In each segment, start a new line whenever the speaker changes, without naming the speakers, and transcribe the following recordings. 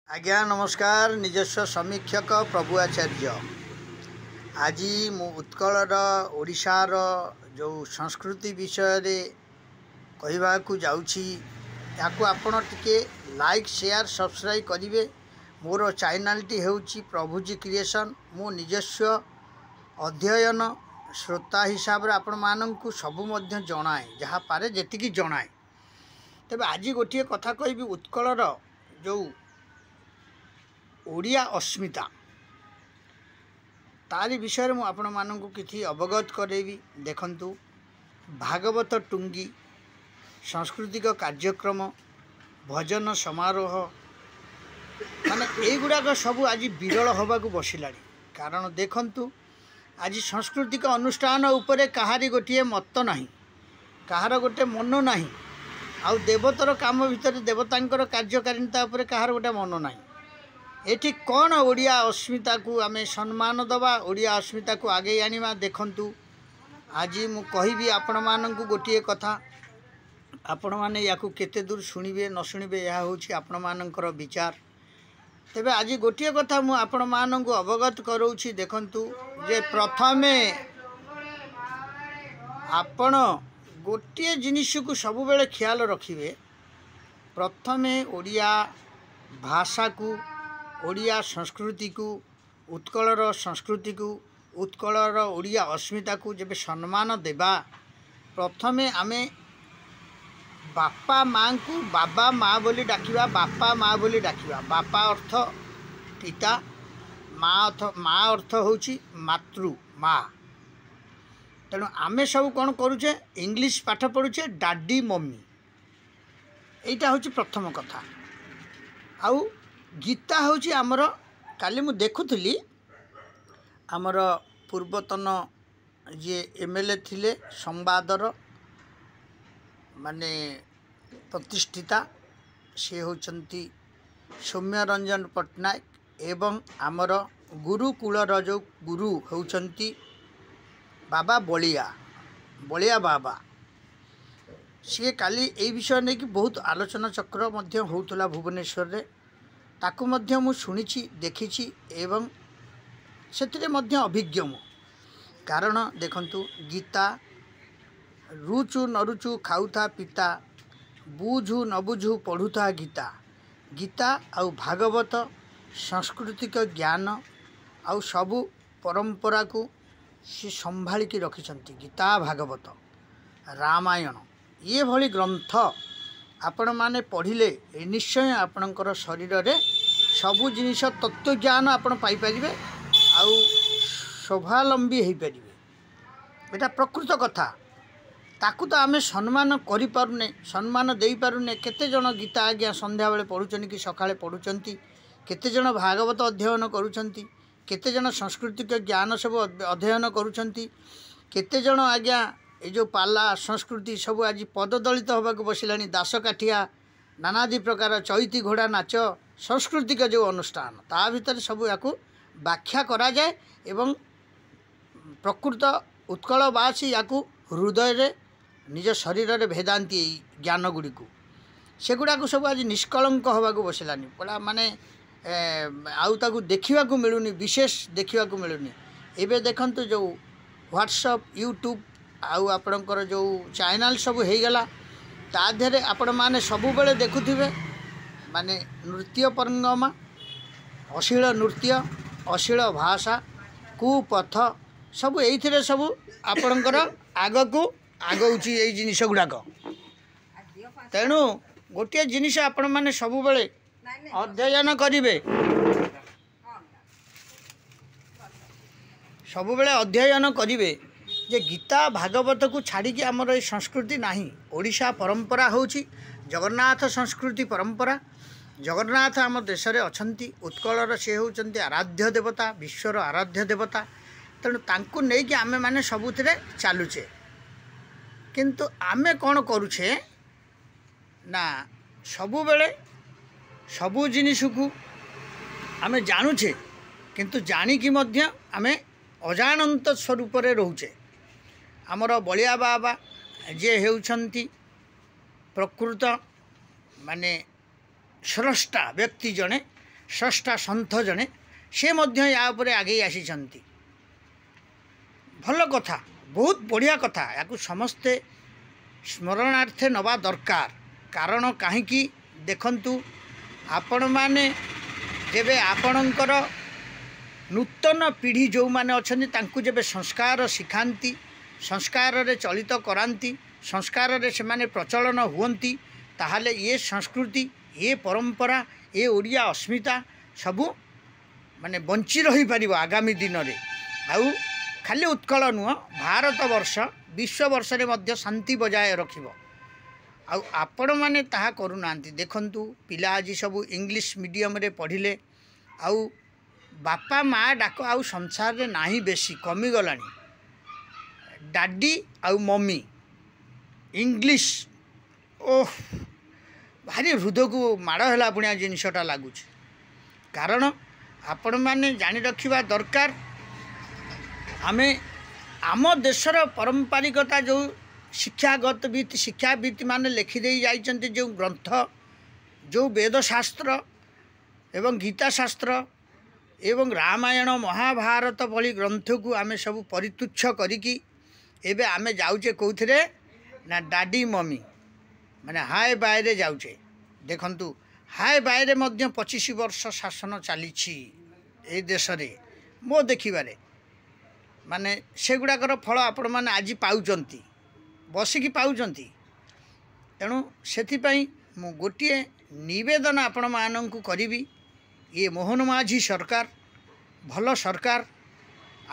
आज्ञा नमस्कार। निजस्व समीक्षक प्रभु आचार्य आज मु उत्कलर ओडिशार जो संस्कृति विषय रे कहवा जाऊँगी याकू आपण टिके लाइक शेयर सब्सक्राइब करेंगे। मोर चैनल टी होउची प्रभुजी क्रिएशन। मो निजस्व अध्ययन श्रोता हिसाब रे आपण माननकु सबु मध्य जणाए जहाँ पारे जेतिकी जणाए। तेबे आज गोटे कथा कहबी उत्कलर जो ओडिया अस्मिता तारी विषय में आपण माननकु किछि अवगत करेबी। देखंतु भागवत टुंगी सांस्कृतिक कार्यक्रम भजन समारोह माने एगुड़ाक सब आज विरल होबाकू बसिलानी। कारण देखंतु आज सांस्कृतिक अनुष्ठान उपरे कहारी गोटे मत नाही, कहार गोटे मन नाही। आउ देवतर काम भितर देवतांकर कार्यकारिता उपरे कहार गोटे मन नाही। एठी कौन ओडिया अस्मिता को आमे सम्मान दबा, ओडिया अस्मिता को आगे आनिबा। देखंतु आज मु कहिबी आपण माननकु गोटे कथा, आपण माने याकू केते दूर सुनिबे न सुनिबे या होछि आपण माननकर विचार। तेबे आज गोटे कथा मु आपण माननकु अवगत करौछि। देखंतु जे प्रथमे आपण गोटे जिनिस को सब बेले ख्याल रखिबे। प्रथमे ओडिया भाषा को, ओडिया संस्कृति को, उत्कलर संस्कृति को, उत्कलर ओडिया अस्मिता को जब सम्मान देबा, प्रथमे आमे बापा माँ को बाबा माँ बोली डाकिबा, बापा माँ बोली डाकिबा। बापा अर्थ पिता, माँ अर्थ होची मातृ माँ। तेणु आमे सब कौन करुचे इंग्लिश पाठ पढ़ुचे डाडी मम्मी। एटा होची प्रथम कथा। आउ गीता होची आमर काली मु देखुथली आमर पूर्वतन जे एमएलए थिले संवादर माने प्रतिष्ठिता से होचंती सौम्य रंजन पट्टनायक एवं आमर गुरुकुलर जो गुरु होचंती बाबा बलिया बाबा। सी काली ए विषय नहीं कि बहुत आलोचना चक्र मध्य होउतला भुवनेश्वर रे। ताकू मध्य मु शुणिछि देखिछि एवं सेतिरे मध्य अभिज्ञ मु। कारण देखंतु गीता रुचु न रुचु खाउथा पिता, बुझु न बुझु पढ़ुथा गीता। गीता आउ भागवत सांस्कृतिक ज्ञान आउ सबु परंपरा को सी संभालिकी रखिछंती। गीता भागवत रामायण ये भली ग्रंथ आपण माने पढ़िले निश्चय आपणकर शरीर रे सबु जिनिस तत्व ज्ञान आपण पाई परिबे आउ स्वावलंबी होई परिबे। एटा प्रकृत कथा। ताकू तो आमे सम्मान करि पारुने, सम्मान देई पारुने। केते जण गीता आज्ञा संध्या बेले पढुचंती कि सकाळे पढुचंती, केते जण भागवत अध्ययन करूचंती, केते जण सांस्कृतिक ज्ञान सब अध्ययन करूचंती, केते जण आज्ञा ये जो पाला संस्कृति सब आज पददलित होबाक बसिलानी। दासकाठिया नानादि प्रकार चैती घोड़ा नाच सांस्कृतिक जो अनुष्ठान ता भितर सब याकू व्याख्या करा जाए एवं प्रकृत उत्कलवासी याकू हृदय रे निज शरीर रे भेदांती ज्ञान गुड़ी को सेगुड़ा सब आज निष्कलंक होबाक बसिलानी। पड़ा माने आउ ताकू देखा मिलूनी, विशेष देखा मिलूनी। एबे देखंतु जो व्हाट्सएप यूट्यूब आउ आपणकर जो चैनल सब हो गला ता देहरे आपण माने सबु बेले देखुथिबे माने नृत्य परंगमा, अश्लील नृत्य, अश्लील भाषा, कुपथ सब एइथिरे सब आपणकर आगकू आगौची एई जिनिस गुडाक। तेणु गोटे जिनिस आपण माने सबु बेले अध्ययन करिवे, सबु बेले अध्ययन करिवे जे गीता भागवत को छाड़ी कि आमर ये संस्कृति नहीं। ओडिशा परंपरा होची जगन्नाथ संस्कृति परंपरा। जगन्नाथ आम देश रे अछंती। उत्कलर से होचंती आराध्य देवता, विश्वर आराध्य देवता। तेणु तांकु नहीं कि आमे माने सबुथिरे चालुचे। किंतु आमे कौन करुछे ना सबु बेले सबु जिनिस को आमे जानुछे, किंतु जानिकी मध्य आमे अजानंत स्वरूप रे रहूचे। आमर बलिया बाबा जे हेउछंती प्रकृत माने स्रष्टा व्यक्ति जड़े स्रष्टा सन्थ जड़े से या आगे आसी भल कथा बहुत बढ़िया कथा या समस्ते स्मरणार्थे नवा दरकार कारण कहीं देखंतु आपण माने जेबे आपणकर नूतन पीढ़ी जो माने अछंती तांकु जेबे संस्कार शिखांती संस्कार रे चलित करांती संस्कार रे से माने प्रचलन हुंती ताहाले ये संस्कृति ये परंपरा ये ओडिया अस्मिता सबू माने बंची रही पारिबो आगामी दिन रे आउ खाली उत्कल नुह भारत वर्ष विश्व वर्ष रे मध्य शांति बजाय रखिबो आउ आपण माने ताहा करूनांती देखंतु पिला आज सब इंग्लिश मीडियम रे पढ़िले आउ बापा माँ डाक आउ संसार रे नाही बेसी कमी गलानी डाडी आउ मम्मी इंग्लिश ओह भारी हृदय को माड़ है पुणिया जिनसटा लगुच कारण आपण मैंने जानी रखा दरकार आमे आम देशर पारंपरिकता जो शिक्षागतविद शिक्षाविद माने लिखिदे जाइछन्ति जो ग्रंथ जो वेदशास्त्र एवं गीताशास्त्र एवं रामायण महाभारत भली ग्रंथ को आमे सब परितुच्छ करिकी एबे आमे जाउचे कौथिरे ना डाडी मम्मी माने हाय बाय जाऊे देखंतु हाय बाय 25 वर्ष शासन चली ए देश रे मो देखिबारे माने सेगुड़ाकर फल आपण मैंने आज पाउचंती बसिकी पाउचंती तेणु से मु गोटे निवेदन आपण मानू करी ये मोहन माझी सरकार भल सरकार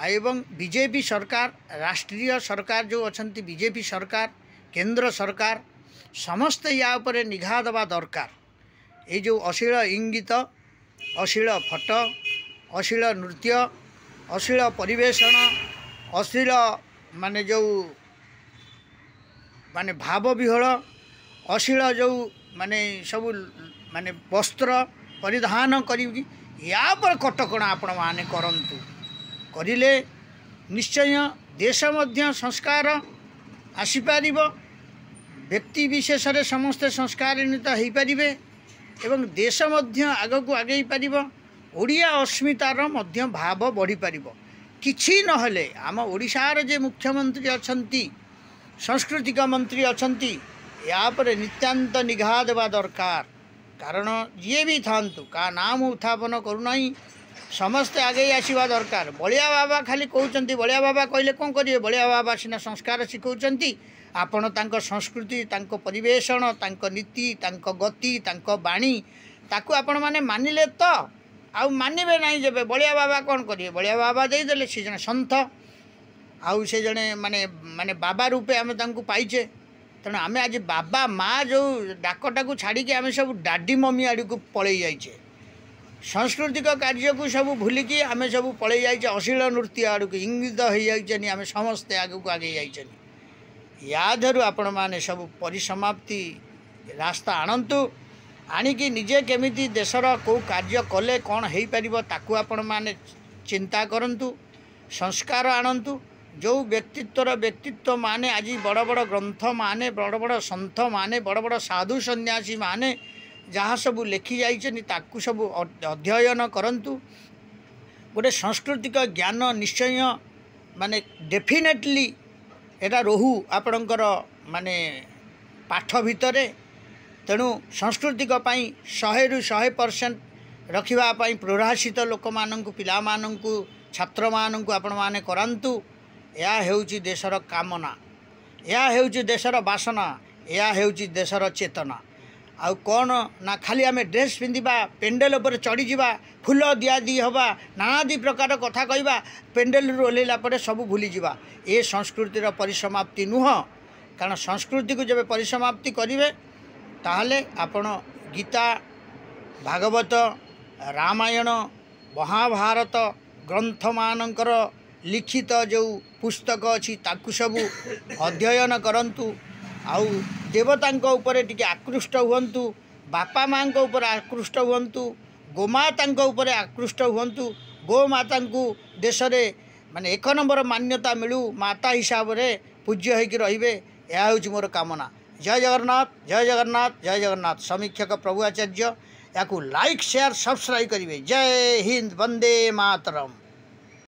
एवं बीजेपी सरकार राष्ट्रीय सरकार जो अछंती बीजेपी सरकार केंद्र सरकार समस्त या उपरे निघा दबा दरकार ये जो अश्लील इंगित अश्लील फटो अश्लील नृत्य अश्लील परिवेषण अश्लील माने जो माने भाव विहल अश्लील जो माने सब माने वस्त्र परिधान करी या पर कटकणा आपण माने करंतु करिले निश्चय देश मध्य संस्कार आसीपारिब व्यक्ति विशेष रे समस्ते संस्कारान्वित हो पारे एवं देश मध्य आगक आगे पारिब ओडिया अस्मितार मध्य भाव बढ़ी पारिब किछि नहले आम ओडिशार जे मुख्यमंत्री अछंती सांस्कृतिक मंत्री अछंती या पर नित्यांत निघा देवा दरकार कारण जी भी थांतु का नाम उत्थापन करूनाई समस्ते आगे आसवा दरकार बलिया बाबा खाली कहते बलिया बाबा कहले कौन करेंगे बलिया बाबा सिना संस्कार शिखौंट आपण तांको संस्कृति तांको परिवेषण तांको नीति तांको गति तांको बाणी ताकू आपण माने मानिले तो आउ मानिबे नहीं जबे बलिया बाबा कौन करिए बलिया बाबा देदेले सी जने सन्थ आउ से जने माने माने बाबा रूपे आमे तांको पाइचे तेणु आमे आज बाबा माँ जो डाकटा को छाड़ी आमे सब डाडी मम्मी आड़ को पलि जाइए सांस्कृतिक कार्य को सब भूलिकी आमे सब पलि जाइए अश्लील नृत्य आड़ को इंगित हो जाइए आमे समस्ते आगे को आगे जाइए याधरू आपण माने सब परिसमाप्ति रास्ता आणंतु आणिकी निजे केमिति देशर को कार्य कले कौन हो पार ताकू आपण माने चिंता करंतु संस्कार आणंतु जो व्यक्तित्व माने आज बड़ बड़ ग्रंथ माने बड़ बड़ सन्थ माने बड़ बड़ साधु सन्यासी माने जहाँ सब लिखि जाइछनि ताकू सब अध्ययन करंतु गोटे सांस्कृतिक ज्ञान निश्चय माने डेफिनेटली एटा रोहू आपणकर माने पाठ भितर तेणु सांस्कृतिक 100 रु 100% रखापी प्रहासित लोक मानू पिला मानू छात्र मानू आपण माने करांतु या हेउची देशर कामना या हेउची देशर बासना या हेउची देशर चेतना आउ कौन ना खाली आमे ड्रेस पिंधिबा पेंडेल उपर चढ़ी जावा फूल दिया दी हवा नानादी प्रकार कथा कहवा पेंडेल ओह्लैला परे सब भूली जावा ये संस्कृतिर परिसमाप्ति नुह कारण संस्कृति को जब परिसमाप्ति करेंगे ताहले आपण गीता भागवत रामायण महाभारत ग्रंथ मानकर लिखित जो पुस्तक अच्छी ताकू सब अध्ययन करंतु आउ देवता उपरे टिके आकृष्ट हुंतु बापा माँ उपर आकृष्ट हुंतु गोमाता उपरे आकृष्ट हुंतु गोमाता को देश में माने 1 नंबर मान्यता मिलू माता हिसाब से पूज्य होकर रे यह हूँ मोर कामना। जय जगन्नाथ जय जगन्नाथ जय जगन्नाथ। समीक्षक प्रभु आचार्य या लाइक शेयर सब्सक्राइब करेंगे। जय हिंद, वंदे मातरम।